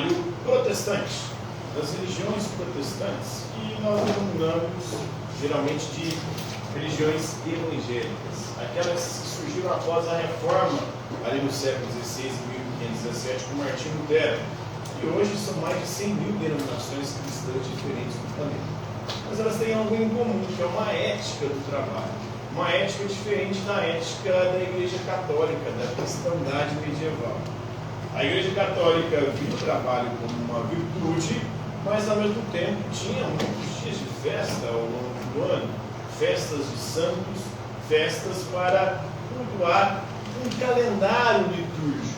trabalho protestante, das religiões protestantes, que nós denominamos geralmente de religiões evangélicas, aquelas que surgiram após a reforma, ali no século XVI e 1517, com Martinho Lutero. E hoje são mais de 100 mil denominações cristãs diferentes no planeta. Mas elas têm algo em comum, que é uma ética do trabalho. Uma ética diferente da ética da Igreja Católica, da cristandade medieval. A Igreja Católica via o trabalho como uma virtude, mas ao mesmo tempo tinha muitos dias de festa ao longo do ano, festas de santos, festas para cultuar um calendário litúrgico.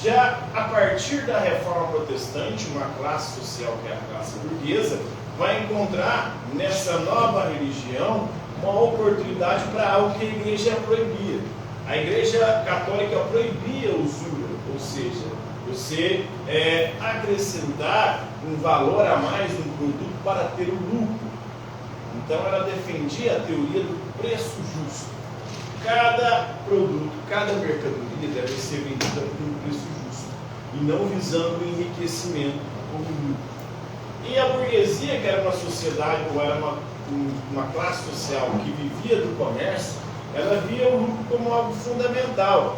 Já a partir da reforma protestante, uma classe social que é a classe burguesa, vai encontrar nessa nova religião uma oportunidade para algo que a igreja proibia. A Igreja Católica proibia a usura, ou seja, você acrescentar um valor a mais no produto para ter o lucro. Então ela defendia a teoria do preço justo. Cada produto, cada mercadoria deve ser vendida por um preço justo e não visando o enriquecimento ou o lucro. E a burguesia, que era uma sociedade, ou era uma classe social que vivia do comércio, ela via o lucro como algo fundamental.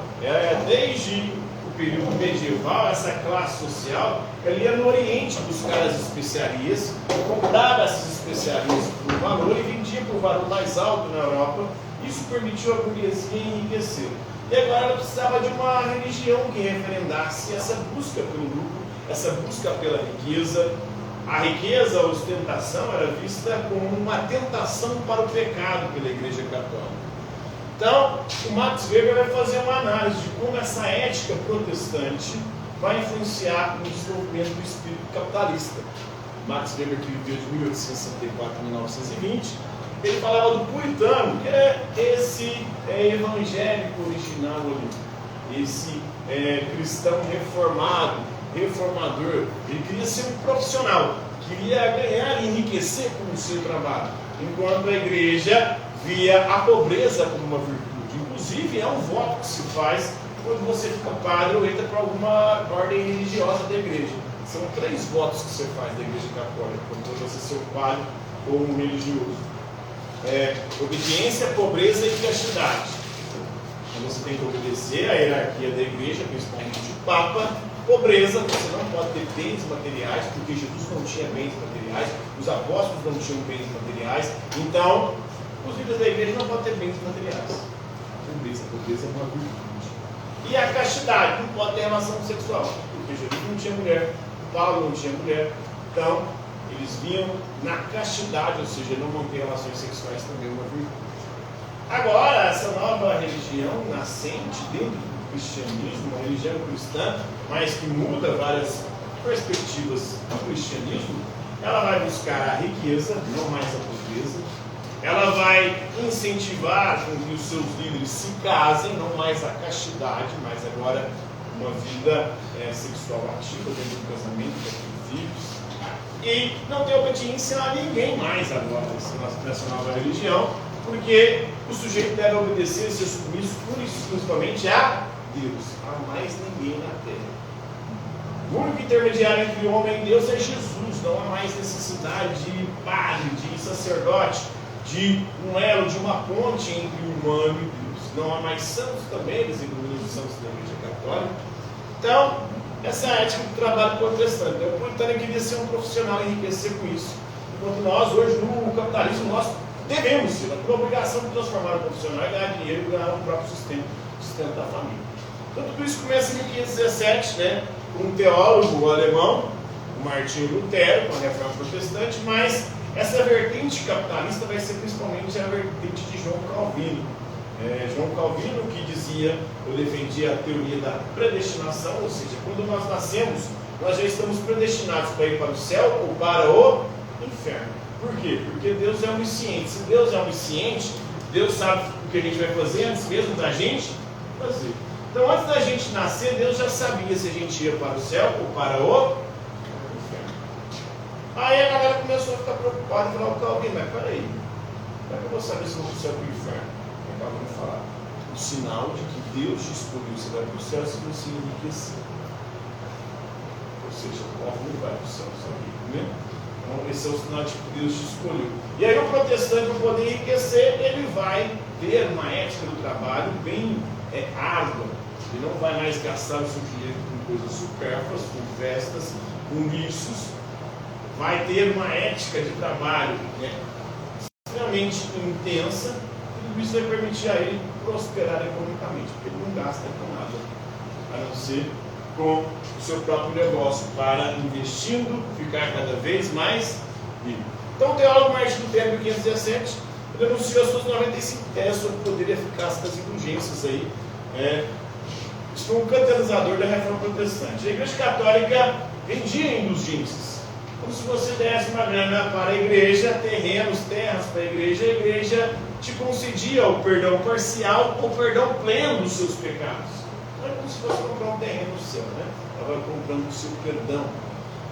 Desde o período medieval, essa classe social, ela ia no Oriente buscar as especiarias, comprava essas especiarias por valor e vendia por valor mais alto na Europa. Isso permitiu a burguesia enriquecer. E agora ela precisava de uma religião que referendasse essa busca pelo lucro, essa busca pela riqueza. A riqueza, a ostentação, era vista como uma tentação para o pecado pela Igreja Católica. Então, o Max Weber vai fazer uma análise de como essa ética protestante vai influenciar no desenvolvimento do espírito capitalista. Max Weber, que viveu de 1864 a 1920, ele falava do puritano, que é esse evangélico original ali, esse cristão reformado, reformador. Ele queria ser um profissional, queria ganhar e enriquecer com o seu trabalho, enquanto a igreja via a pobreza como uma virtude. Inclusive é um voto que se faz quando você fica padre ou entra para alguma ordem religiosa da igreja. São 3 votos que você faz da Igreja Católica quando você ser um padre ou um religioso: obediência, pobreza e castidade. Então você tem que obedecer à hierarquia da igreja, principalmente o Papa. Pobreza, você não pode ter bens materiais, porque Jesus não tinha bens materiais, os apóstolos não tinham bens materiais, então os líderes da igreja não podem ter bens materiais. Pobreza é uma virtude. E a castidade, não pode ter relação sexual, porque Jesus não tinha mulher, Paulo não tinha mulher, então eles viam na castidade, ou seja, não manter relações sexuais também uma virtude. Agora, essa nova religião nascente dentro do cristianismo, uma religião cristã, mas que muda várias perspectivas do cristianismo, ela vai buscar a riqueza, não mais a pobreza. Ela vai incentivar com que os seus líderes se casem, não mais a castidade, mas agora uma vida sexual ativa dentro do casamento, com filhos. E não tem obediência a ninguém mais agora nessa nova religião, porque o sujeito deve obedecer e ser submisso pura e exclusivamente a Deus, a mais ninguém na terra. O único intermediário entre o homem e Deus é Jesus. Não há mais necessidade de padre, de sacerdote, de um elo, de uma ponte entre o humano e Deus. Não há mais santos também, eles incluem os santos da Igreja Católica. Então, essa é a ética do trabalho protestante. O puritano queria ser um profissional e enriquecer com isso. Enquanto nós, hoje, no capitalismo, nós devemos ser, por obrigação de transformar o profissional e ganhar dinheiro e ganhar o próprio sustento da família. Então, tudo isso começa em 1517, com um teólogo alemão, o Martinho Lutero, com a reforma protestante, mas essa vertente capitalista vai ser principalmente a vertente de João Calvino. João Calvino, que dizia, ou defendia a teoria da predestinação, ou seja, quando nós nascemos, nós já estamos predestinados para ir para o céu ou para o inferno. Por quê? Porque Deus é onisciente. Se Deus é onisciente, Deus sabe o que a gente vai fazer antes mesmo da gente fazer. Então, antes da gente nascer, Deus já sabia se a gente ia para o céu ou para o inferno. Aí a galera começou a ficar preocupada e falar: Calvino, mas peraí, como é que eu vou saber se eu vou para o céu ou para o inferno? Aí Calvino falar: o sinal de que Deus te escolheu, você vai para o céu se você enriquecer. Ou ou seja, o povo não vai para o céu, sabe? Né? Então, esse é o sinal de que Deus te escolheu. E aí o protestante, para poder enriquecer, ele vai ter uma ética do trabalho bem árdua. Ele não vai mais gastar o seu dinheiro com coisas supérfluas, com festas, com vícios. Vai ter uma ética de trabalho extremamente intensa. Tudo isso vai permitir a ele prosperar economicamente, porque ele não gasta com nada, a não ser com o seu próprio negócio, para investindo, ficar cada vez mais rico. Então o teólogo Martin Lutero, em 1517, denunciou as suas 95 teses sobre o poder e eficácia das indulgências aí. Isso foi um catalisador da reforma protestante. A Igreja Católica vendia indulgências, como se você desse uma grana para a igreja, terrenos, terras para a igreja te concedia o perdão parcial ou o perdão pleno dos seus pecados. Não é como se fosse comprar um terreno no céu, né? Estava comprando o seu perdão.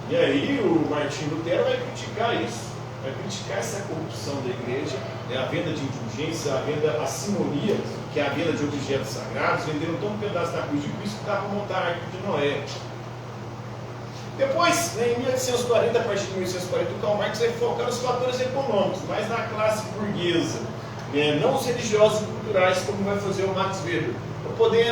E aí o Martinho Lutero vai criticar isso, vai criticar essa corrupção da igreja, a venda de indulgência, a simonia, que é a venda de objetos sagrados. Venderam todo um pedaço da cruz de Cristo que dava para montar a arca de Noé. Depois, em 1840, a partir de 1840, o Karl Marx vai focar nos fatores econômicos, mas na classe burguesa, não os religiosos e culturais, como vai fazer o Max Weber, para poder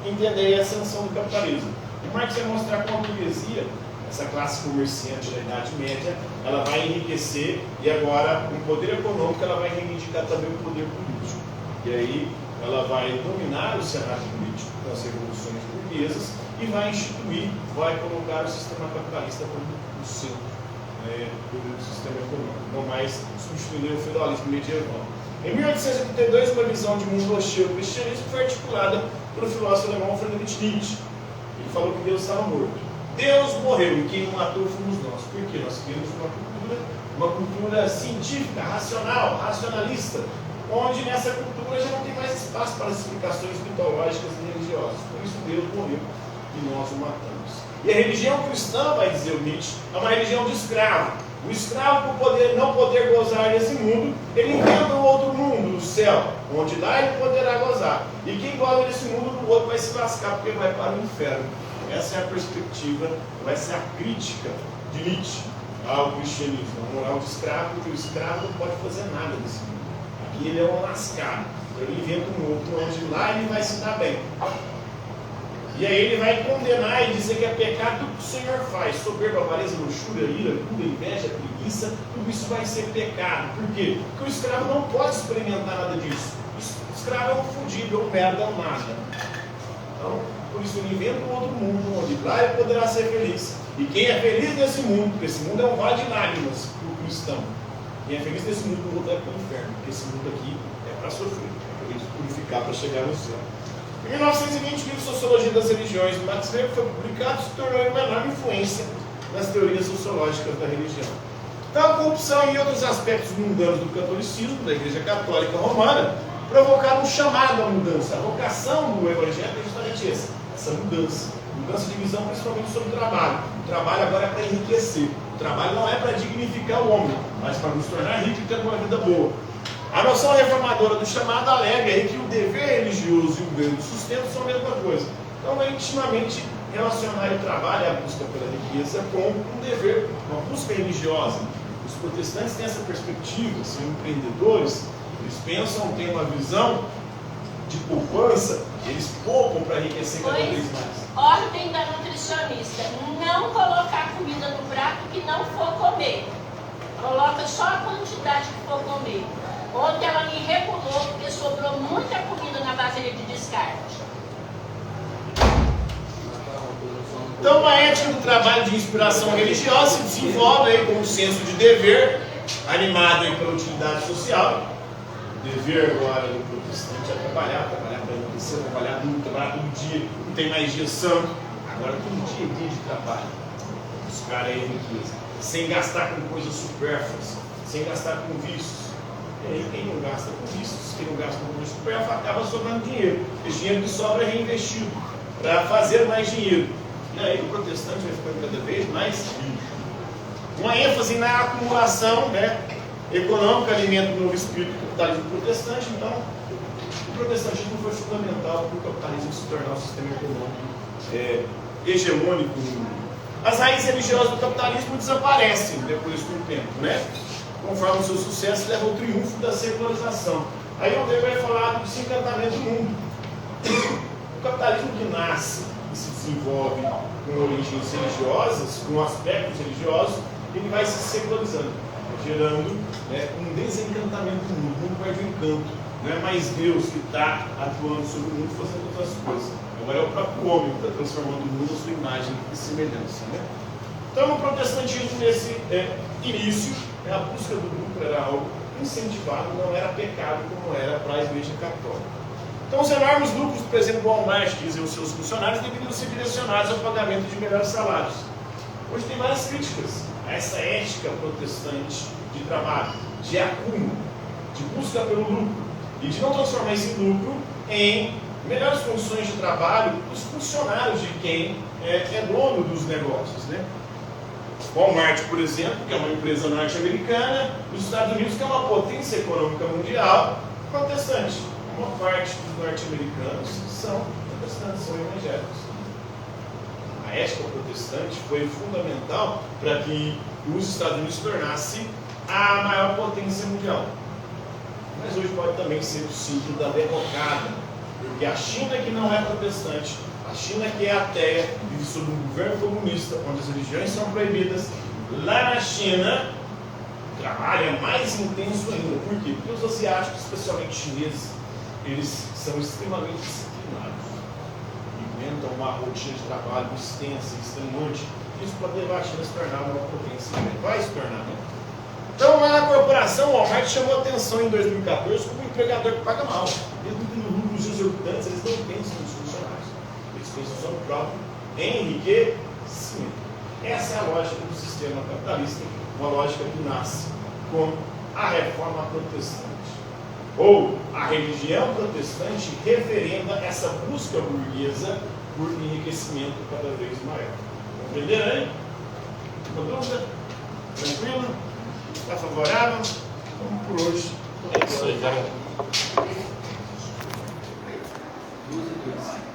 entender a ascensão do capitalismo. O Marx vai mostrar como a burguesia, essa classe comerciante da Idade Média, ela vai enriquecer, e agora, com o poder econômico, ela vai reivindicar também o poder político. E aí, ela vai dominar o cenário político com as revoluções burguesas e vai instituir, vai colocar o sistema capitalista como o centro do sistema econômico, não mais substituir o feudalismo medieval. Em 1882, uma visão de mundo hostil ao cristianismo foi articulada pelo filósofo alemão Friedrich Nietzsche. Ele falou que Deus estava morto. Deus morreu e quem o matou fomos nós. Por quê? Nós criamos uma cultura científica, racional, racionalista, onde nessa cultura já não tem mais espaço para as explicações mitológicas e religiosas. Por isso Deus morreu e nós o matamos. E a religião cristã, vai dizer o Nietzsche, é uma religião de escravo. O escravo, por não poder gozar desse mundo, ele inventa um outro mundo, o céu, onde lá ele poderá gozar. E quem goza desse mundo, no outro vai se lascar, porque vai para o inferno. Essa é a perspectiva, essa é a crítica de Nietzsche ao cristianismo. A moral de escravo, que o escravo não pode fazer nada desse mundo. Aqui ele é um lascado. Ele inventa um outro, onde lá ele vai se dar bem. E aí ele vai condenar e dizer que é pecado tudo que o Senhor faz. Soberba, avareza, luxúria, ira, culpa, inveja, preguiça, tudo isso vai ser pecado. Por quê? Porque o escravo não pode experimentar nada disso. O escravo é um fudido, é um merda, é um nada. Então, por isso ele inventa um outro mundo, onde lá ele poderá ser feliz. E quem é feliz nesse mundo, porque esse mundo é um vale de lágrimas para o cristão. Quem é feliz nesse mundo, o outro é para o inferno, porque esse mundo aqui é para sofrer, para ele purificar, para chegar no céu. Em 1920, o livro Sociologia das Religiões, de Max Weber, foi publicado e se tornou uma enorme influência nas teorias sociológicas da religião. Então, a corrupção e outros aspectos mundanos do catolicismo, da Igreja Católica Romana, provocaram um chamado à mudança. A vocação do Evangelho é justamente essa mudança. Mudança de visão, principalmente sobre o trabalho. O trabalho agora é para enriquecer. O trabalho não é para dignificar o homem, mas para nos tornar ricos e ter uma vida boa. A noção reformadora do chamado alega que o dever religioso e o ganho de sustento são a mesma coisa. Então é intimamente relacionar o trabalho, a busca pela riqueza, com um dever, uma busca religiosa. Os protestantes têm essa perspectiva, são empreendedores, eles pensam, têm uma visão de poupança, eles poupam para enriquecer cada vez mais. Ordem da nutricionista: não colocar comida no prato que não for comer. Coloca só a quantidade que for comer. Ontem ela me regulou porque sobrou muita comida na vasilha de descarte. Então a ética do trabalho de inspiração religiosa se desenvolve aí com um senso de dever, animado aí pela utilidade social. O dever agora do protestante é trabalhar para enriquecer, trabalhar todo dia, não tem mais dia santo. Agora todo dia é dia de trabalho. Buscar aí riqueza, sem gastar com coisas supérfluas, sem gastar com vícios. E aí quem não gasta com vícios, quem não gasta com coisas supérfluas, acaba sobrando dinheiro. Esse dinheiro que sobra é reinvestido para fazer mais dinheiro. E aí o protestante vai ficando cada vez mais rico. Uma ênfase na acumulação, econômica, alimenta o novo espírito do capitalismo protestante. Então, o protestantismo foi fundamental para o capitalismo se tornar um sistema econômico hegemônico no mundo. as raízes religiosas do capitalismo desaparecem depois de um tempo, né? Conforme o seu sucesso leva ao triunfo da secularização. Aí o Weber vai falar do desencantamento do mundo. O capitalismo que nasce e se desenvolve com origens religiosas, com aspectos religiosos, ele vai se secularizando, gerando, né, um desencantamento do mundo. O mundo perde o encanto. Não é mais Deus que está atuando sobre o mundo fazendo outras coisas. Agora é o próprio homem que está transformando o mundo à sua imagem e semelhança, né? Então, o protestantismo, nesse início, a busca do lucro era algo incentivado, não era pecado como era para a Igreja Católica. Então, os enormes lucros, por exemplo, do Walmart, dizem os seus funcionários, deveriam ser direcionados ao pagamento de melhores salários. Hoje tem várias críticas a essa ética protestante de trabalho, de acúmulo, de busca pelo lucro, e de não transformar esse lucro em melhores condições de trabalho dos funcionários de quem é dono dos negócios, né? Walmart, por exemplo, que é uma empresa norte-americana, nos Estados Unidos, que é uma potência econômica mundial, protestante. Uma parte dos norte-americanos são protestantes, são evangélicos. A ética protestante foi fundamental para que os Estados Unidos se tornassem a maior potência mundial. Mas hoje pode também ser o símbolo da derrocada, porque a China, que não é protestante, a China, que é ateia, vive sob um governo comunista, onde as religiões são proibidas. Lá na China, o trabalho é mais intenso ainda. Por quê? Porque os asiáticos, especialmente chineses, eles são extremamente disciplinados. Inventam uma rotina de trabalho extensa, extremamente. Isso pode levar a China a se tornar uma potência. Vai se tornar, né? Então, lá na corporação, o Walmart chamou a atenção em 2014 como um empregador que paga mal. Mesmo que no lucros exorbitantes, eles não pensam nos funcionários. Eles pensam só no próprio enriquecimento. Essa é a lógica do sistema capitalista, uma lógica que nasce com a reforma protestante. Ou a religião protestante referenda essa busca burguesa por enriquecimento cada vez maior. Compreenderam aí? Uma dúvida? Tranquilo? Está favorável? Vamos por hoje. É isso aí, cara. 12 e 2.